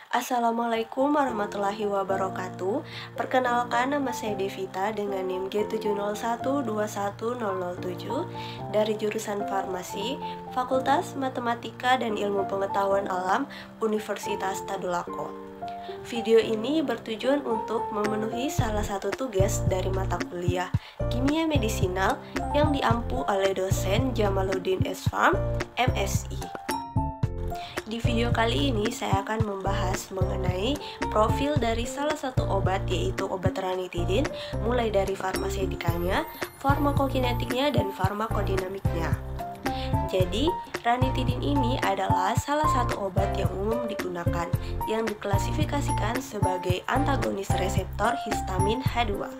Assalamualaikum warahmatullahi wabarakatuh. Perkenalkan, nama saya Devita dengan NIM G701210007 dari jurusan Farmasi, Fakultas Matematika dan Ilmu Pengetahuan Alam, Universitas Tadulako. Video ini bertujuan untuk memenuhi salah satu tugas dari mata kuliah Kimia Medisinal yang diampu oleh dosen Jamaluddin Esfarm, MSI. Di video kali ini saya akan membahas mengenai profil dari salah satu obat, yaitu obat ranitidin, mulai dari farmasetikanya, farmakokinetiknya, dan farmakodinamiknya. Jadi, ranitidin ini adalah salah satu obat yang umum digunakan, yang diklasifikasikan sebagai antagonis reseptor histamin H2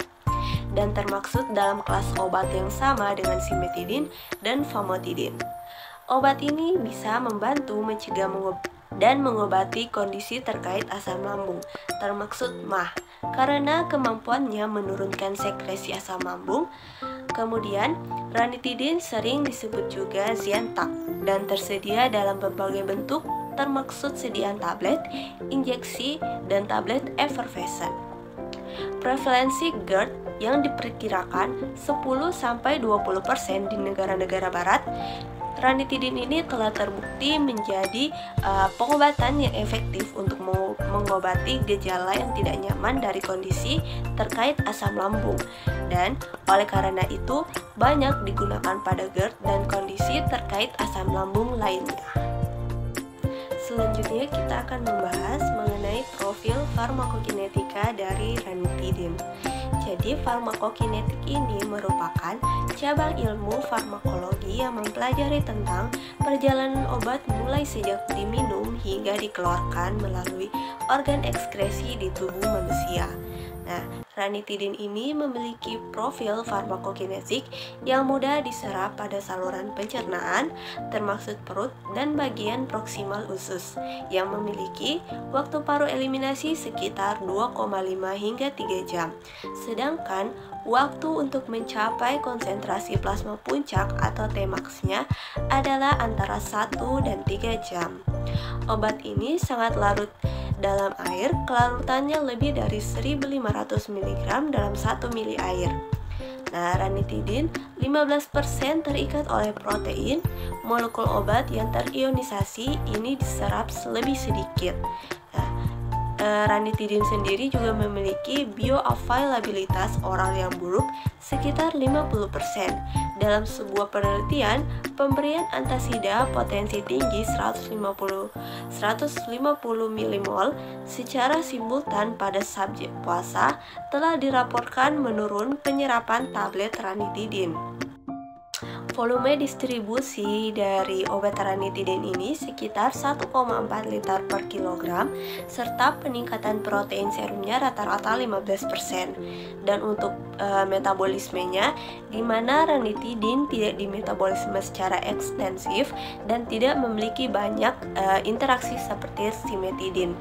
dan termaksud dalam kelas obat yang sama dengan simetidin dan famotidin. Obat ini bisa membantu mencegah dan mengobati kondisi terkait asam lambung, termaksud MAH, karena kemampuannya menurunkan sekresi asam lambung. Kemudian, ranitidin sering disebut juga Zantac dan tersedia dalam berbagai bentuk, termaksud sediaan tablet, injeksi, dan tablet effervescent. Prevalensi GERD yang diperkirakan 10-20% di negara-negara barat. Ranitidin ini telah terbukti menjadi pengobatan yang efektif untuk mengobati gejala yang tidak nyaman dari kondisi terkait asam lambung, dan oleh karena itu banyak digunakan pada GERD dan kondisi terkait asam lambung lainnya. Selanjutnya kita akan membahas mengenai profil farmakokinetika dari ranitidin. Jadi, farmakokinetik ini merupakan cabang ilmu farmakologi yang mempelajari tentang perjalanan obat mulai sejak diminum hingga dikeluarkan melalui organ ekskresi di tubuh manusia. Nah, ranitidin ini memiliki profil farmakokinetik yang mudah diserap pada saluran pencernaan, termasuk perut dan bagian proksimal usus, yang memiliki waktu paruh eliminasi sekitar 2,5 hingga 3 jam. Sedangkan waktu untuk mencapai konsentrasi plasma puncak atau Tmax-nya adalah antara 1 dan 3 jam. Obat ini sangat larut dalam air, kelarutannya lebih dari 1500 mg dalam 1 mili air. Nah, ranitidin 15% terikat oleh protein. Molekul obat yang terionisasi ini diserap lebih sedikit. Ranitidin sendiri juga memiliki bioavailabilitas oral yang buruk sekitar 50%. Dalam sebuah penelitian, pemberian antasida potensi tinggi 150 mmol secara simultan pada subjek puasa telah dilaporkan menurun penyerapan tablet ranitidin. Volume distribusi dari obat ranitidin ini sekitar 1,4 liter per kilogram, serta peningkatan protein serumnya rata-rata 15%. Dan untuk metabolismenya, di mana ranitidin tidak dimetabolisme secara ekstensif dan tidak memiliki banyak interaksi seperti simetidin.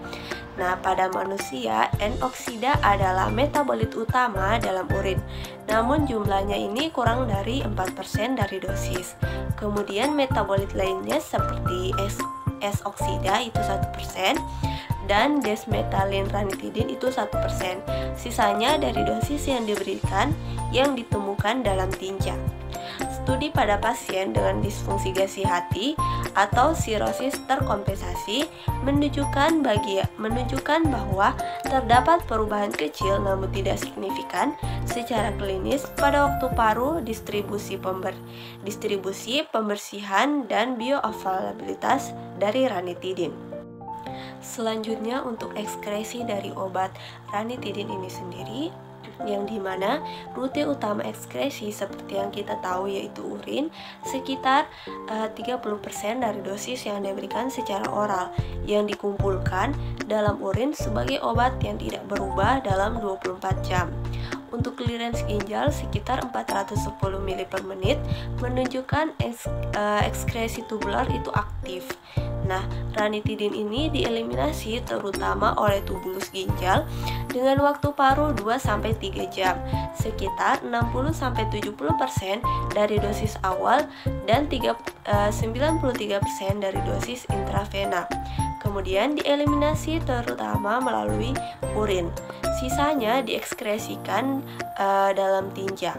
Nah, pada manusia, N-oksida adalah metabolit utama dalam urin, namun jumlahnya ini kurang dari 4% dari dosis. Kemudian metabolit lainnya seperti S-oksida itu 1%, dan desmetalin ranitidin itu 1%. Sisanya dari dosis yang diberikan yang ditemukan dalam tinja. Studi pada pasien dengan disfungsi gasi hati atau sirosis terkompensasi menunjukkan bahwa terdapat perubahan kecil namun tidak signifikan secara klinis pada waktu paru, distribusi pembersihan, dan bioavailabilitas dari ranitidin. Selanjutnya, untuk ekskresi dari obat ranitidin ini sendiri, yang dimana rute utama ekskresi seperti yang kita tahu yaitu urin, sekitar 30% dari dosis yang diberikan secara oral yang dikumpulkan dalam urin sebagai obat yang tidak berubah dalam 24 jam. Untuk clearance ginjal sekitar 410 ml per menit, menunjukkan ekskresi tubular itu aktif. Nah, ranitidin ini dieliminasi terutama oleh tubulus ginjal dengan waktu paruh 2-3 jam, sekitar 60-70% dari dosis awal dan 93% dari dosis intravena. kemudian dieliminasi terutama melalui urin. Sisanya diekskresikan dalam tinja.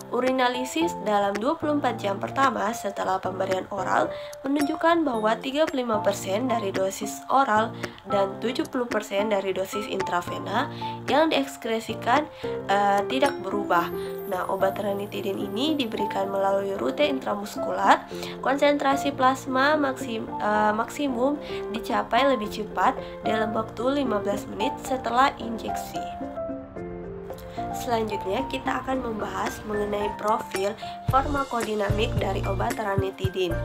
Urinalisis dalam 24 jam pertama setelah pemberian oral menunjukkan bahwa 35% dari dosis oral dan 70% dari dosis intravena yang diekskresikan tidak berubah. Nah, obat ranitidin ini diberikan melalui rute intramuskular. Konsentrasi plasma maksimum dicapai lebih cepat dalam waktu 15 menit setelah injeksi. Selanjutnya kita akan membahas mengenai profil farmakodinamik dari obat ranitidin.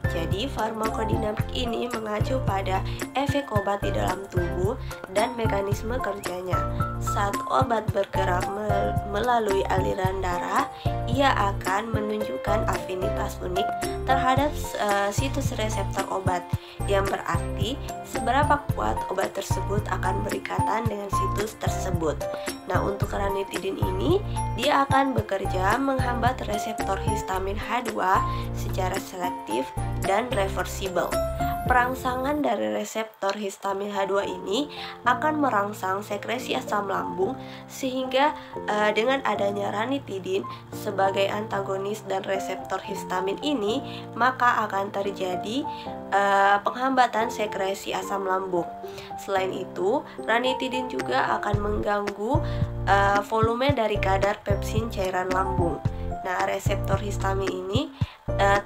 Jadi farmakodinamik ini mengacu pada efek obat di dalam tubuh dan mekanisme kerjanya. Saat obat bergerak melalui aliran darah, ia akan menunjukkan afinitas unik terhadap situs reseptor obat, yang berarti seberapa kuat obat tersebut akan berikatan dengan situs tersebut. Nah, untuk ranitidin ini, dia akan bekerja menghambat reseptor histamin H2 secara selektif dan reversibel. Perangsangan dari reseptor histamin H2 ini akan merangsang sekresi asam lambung, sehingga dengan adanya ranitidin sebagai antagonis dan reseptor histamin ini, maka akan terjadi penghambatan sekresi asam lambung. Selain itu, ranitidin juga akan mengganggu volume dari kadar pepsin cairan lambung. Nah, reseptor histamin ini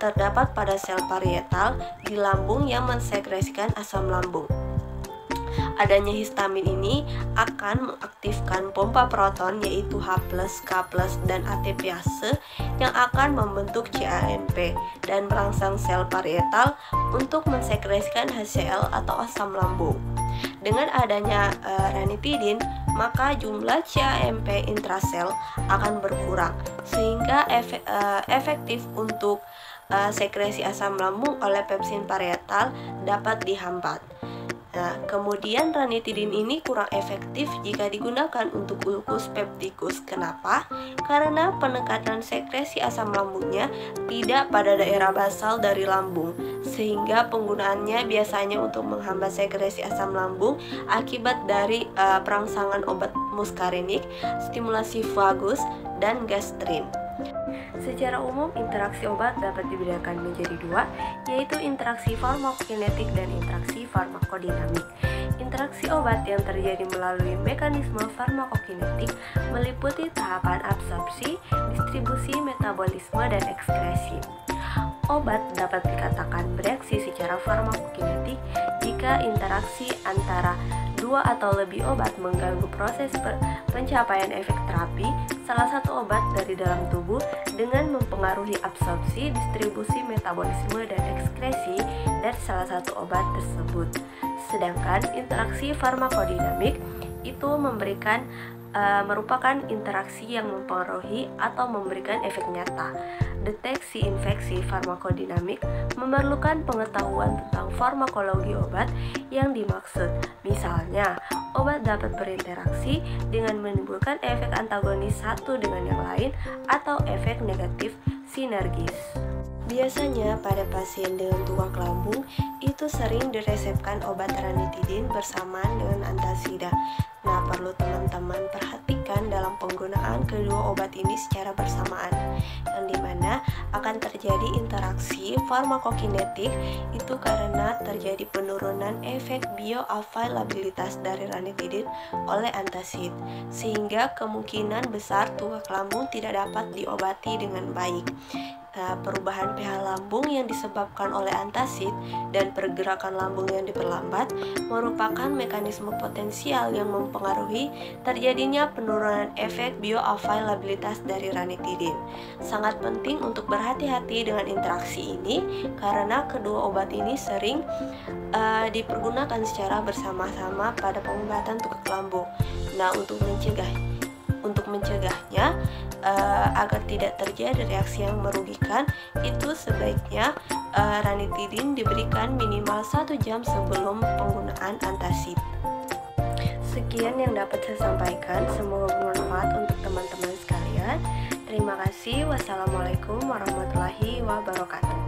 terdapat pada sel parietal di lambung yang mensekresikan asam lambung. Adanya histamin ini akan mengaktifkan pompa proton, yaitu H+, K+, dan ATPase yang akan membentuk CAMP dan merangsang sel parietal untuk mensekresikan HCl atau asam lambung. Dengan adanya ranitidin, maka jumlah CAMP intrasel akan berkurang, sehingga efektif untuk sekresi asam lambung oleh pepsin parietal dapat dihambat. Nah, kemudian ranitidin ini kurang efektif jika digunakan untuk ulkus peptikus. Kenapa? Karena penekanan sekresi asam lambungnya tidak pada daerah basal dari lambung, sehingga penggunaannya biasanya untuk menghambat sekresi asam lambung akibat dari perangsangan obat muskarinik, stimulasi vagus, dan gastrin. Secara umum, interaksi obat dapat dibedakan menjadi dua, yaitu interaksi farmakokinetik dan interaksi farmakodinamik. Interaksi obat yang terjadi melalui mekanisme farmakokinetik meliputi tahapan absorpsi, distribusi, metabolisme, dan ekskresi. Obat dapat dikatakan bereaksi secara farmakokinetik jika interaksi antara dua atau lebih obat mengganggu proses pencapaian efek terapi salah satu obat dari dalam tubuh dengan mempengaruhi absorpsi, distribusi, metabolisme, dan ekskresi dari salah satu obat tersebut. Sedangkan interaksi farmakodinamik itu merupakan interaksi yang mempengaruhi atau memberikan efek nyata. Deteksi infeksi farmakodinamik memerlukan pengetahuan tentang farmakologi obat yang dimaksud. Misalnya, obat dapat berinteraksi dengan menimbulkan efek antagonis satu dengan yang lain atau efek negatif sinergis. Biasanya pada pasien dengan tukak lambung itu sering diresepkan obat ranitidin bersamaan dengan antasida. Nah, perlu teman-teman perhatikan dalam penggunaan kedua obat ini secara bersamaan, yang dimana akan terjadi interaksi farmakokinetik itu karena terjadi penurunan efek bioavailabilitas dari ranitidin oleh antasid, sehingga kemungkinan besar tukak lambung tidak dapat diobati dengan baik. Perubahan pH lambung yang disebabkan oleh antasid dan pergerakan lambung yang diperlambat merupakan mekanisme potensial yang mempengaruhi terjadinya penurunan efek bioavailabilitas dari ranitidin. Sangat penting untuk berhati-hati dengan interaksi ini karena kedua obat ini sering dipergunakan secara bersama-sama pada pengobatan tukak lambung. Nah, untuk mencegahnya agar tidak terjadi reaksi yang merugikan, itu sebaiknya ranitidin diberikan minimal 1 jam sebelum penggunaan antasid. Sekian yang dapat saya sampaikan, semoga bermanfaat untuk teman-teman sekalian. Terima kasih. Wassalamualaikum warahmatullahi wabarakatuh.